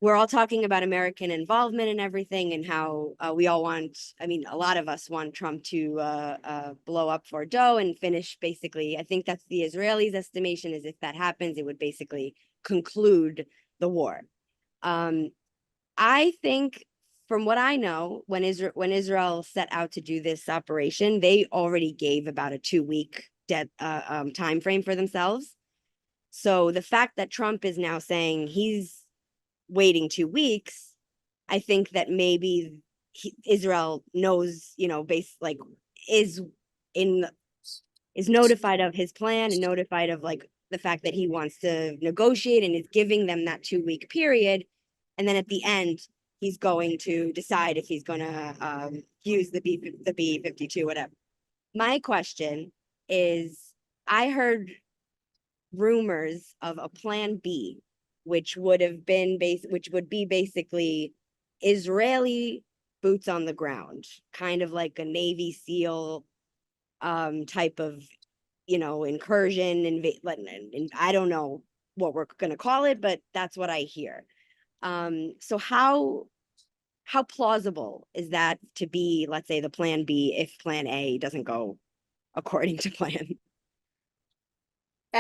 we're all talking about American involvement and everything, and how we all want, I mean, a lot of us want Trump to blow up Fordo and finish basically. I think that's the Israelis' estimation, is if that happens, it would basically conclude the war. I think, from what I know, when Israel set out to do this operation, they already gave about a 2-week time frame for themselves. So the fact that Trump is now saying he's waiting 2 weeks, I think that maybe Israel knows, is in is notified of his plan and notified of like the fact that he wants to negotiate and is giving them that 2-week period. And then at the end, he's going to decide if he's going to use the B-52, whatever. My question is, I heard rumors of a plan B, which would be basically Israeli boots on the ground, kind of like a Navy SEAL type of, incursion, and I don't know what we're going to call it, but that's what I hear. So how plausible is that to be, let's say, the plan B if plan A doesn't go according to plan?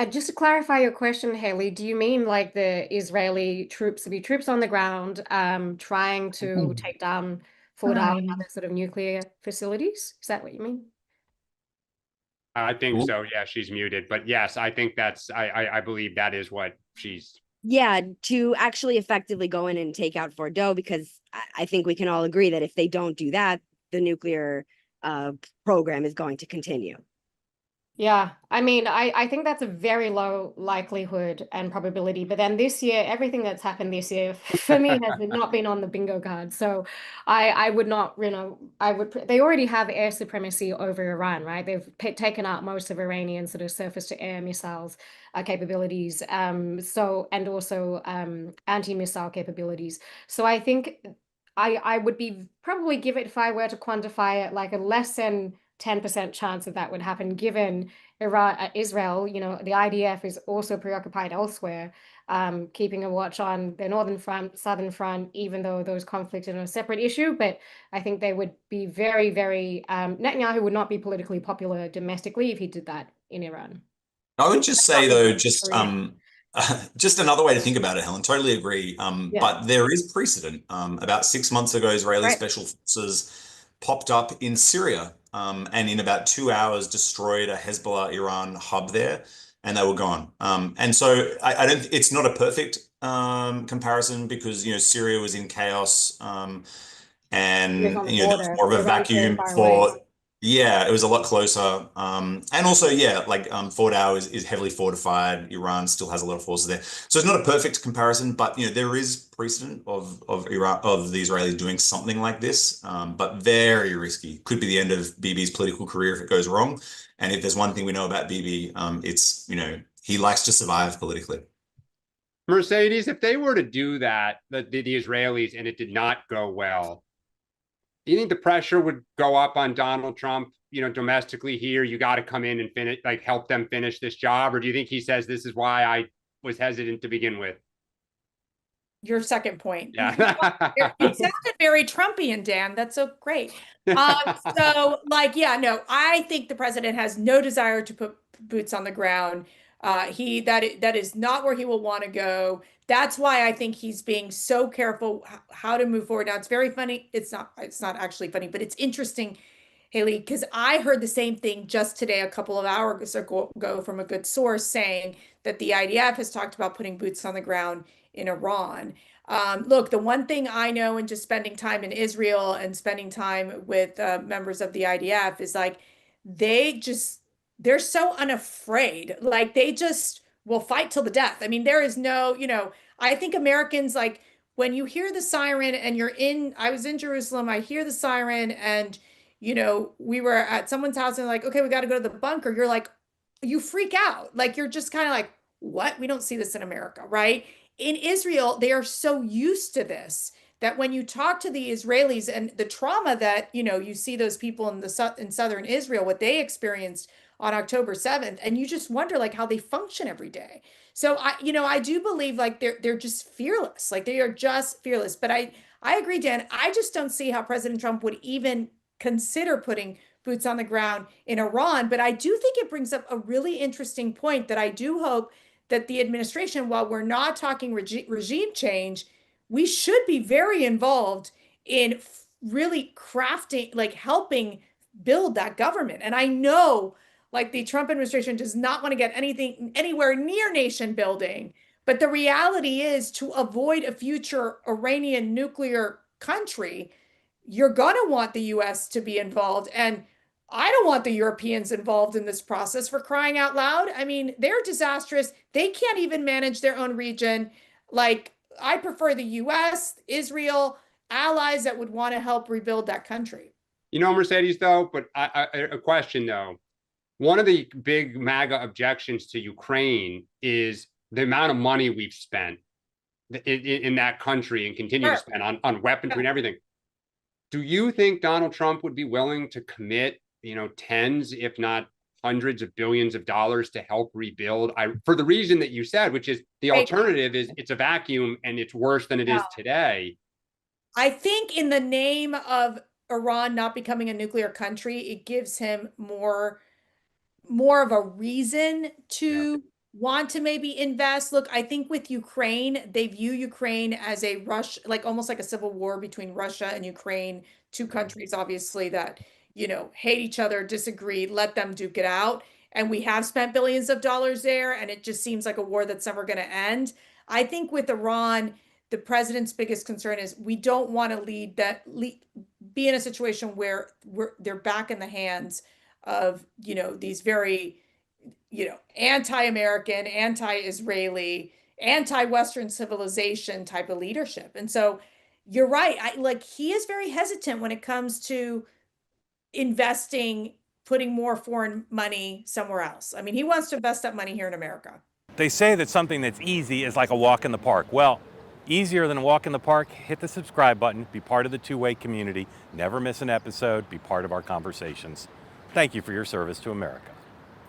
Just to clarify your question, Haley, do you mean like the Israeli troops, to be troops on the ground, trying to take down Fordow and other sort of nuclear facilities? Is that what you mean? I think so. Yeah, she's muted. But yes, I think I believe that is what she's. Yeah, to actually effectively go in and take out Fordo, because I think we can all agree that if they don't do that, the nuclear program is going to continue. Yeah, I mean, I think that's a very low likelihood and probability. But then this year, everything that's happened this year for me has not been on the bingo card. So I would not, they already have air supremacy over Iran, right? They've taken out most of Iranian sort of surface to air missiles capabilities. And also anti-missile capabilities. So I think I would be probably give it, if I were to quantify it, like a less than 10% chance that would happen, given Israel, the IDF is also preoccupied elsewhere, keeping a watch on the northern front, southern front, even though those conflicts are a separate issue. But I think they would be very, very, Netanyahu would not be politically popular domestically if he did that in Iran. I would just say, though, just another way to think about it, Helen, totally agree. But there is precedent. About 6 months ago, Israeli special forces popped up in Syria, and in about 2 hours destroyed a Hezbollah Iran hub there, and they were gone. And so I don't. It's not a perfect comparison, because Syria was in chaos, and there was more of a vacuum for. Yeah, it was a lot closer. And also, Fordow is heavily fortified. Iran still has a lot of forces there. So it's not a perfect comparison, but there is precedent of Iran, of the Israelis doing something like this, but very risky. Could be the end of Bibi's political career if it goes wrong. And if there's one thing we know about Bibi, it's he likes to survive politically. Mercedes, if they were to do that, the Israelis, and it did not go well, do you think the pressure would go up on Donald Trump, domestically here? You got to come in and finish, help them finish this job? Or do you think he says, this is why I was hesitant to begin with? Your second point. Yeah. It sounded very Trumpian, Dan. That's so great. I think the president has no desire to put boots on the ground. That is not where he will want to go. That's why I think he's being so careful how to move forward. Now, it's very funny. It's not actually funny, but it's interesting, Haley, because I heard the same thing just today, a couple of hours ago, from a good source, saying that the IDF has talked about putting boots on the ground in Iran. Look, the one thing I know, in just spending time in Israel and spending time with members of the IDF, is they're so unafraid. They just will fight till the death. I mean, there is no, I think Americans, when you hear the siren and I was in Jerusalem, I hear the siren, and, we were at someone's house and okay, we got to go to the bunker. You freak out. You're just kind of like, what? We don't see this in America, right? In Israel, they are so used to this that when you talk to the Israelis and the trauma that, you see those people in southern Israel, what they experienced on October 7th, and you just wonder how they function every day. So I do believe like they're just fearless. Like they are just fearless. But I agree, Dan. I just don't see how President Trump would even consider putting boots on the ground in Iran. But I do think it brings up a really interesting point that I do hope that the administration, while we're not talking regime change, we should be very involved in really crafting, like helping build that government. And I know like the Trump administration does not want to get anything anywhere near nation building. But the reality is, to avoid a future Iranian nuclear country, you're going to want the US to be involved. And I don't want the Europeans involved in this process, for crying out loud. I mean, they're disastrous. They can't even manage their own region. Like, I prefer the US, Israel, allies that would want to help rebuild that country. Mercedes, though, but a question, though. One of the big MAGA objections to Ukraine is the amount of money we've spent in that country and continue to spend on weaponry and everything. Do you think Donald Trump would be willing to commit, tens, if not hundreds of billions of dollars to help rebuild? For the reason that you said, which is the alternative is it's a vacuum and it's worse than it is today. I think in the name of Iran not becoming a nuclear country, it gives him more of a reason to want to maybe invest. Look, I think with Ukraine, they view Ukraine as a like almost like a civil war between Russia and Ukraine, two countries, obviously, that, hate each other, disagree, let them duke it out. And we have spent billions of dollars there, and it just seems like a war that's never going to end. I think with Iran, the president's biggest concern is we don't want to be in a situation where they're back in the hands of, these very, anti-American, anti-Israeli, anti-Western civilization type of leadership. And so you're right. He is very hesitant when it comes to investing, putting more foreign money somewhere else. I mean, he wants to invest that money here in America. They say that something that's easy is like a walk in the park. Well, easier than a walk in the park, hit the subscribe button, be part of the two-way community, never miss an episode, be part of our conversations. Thank you for your service to America.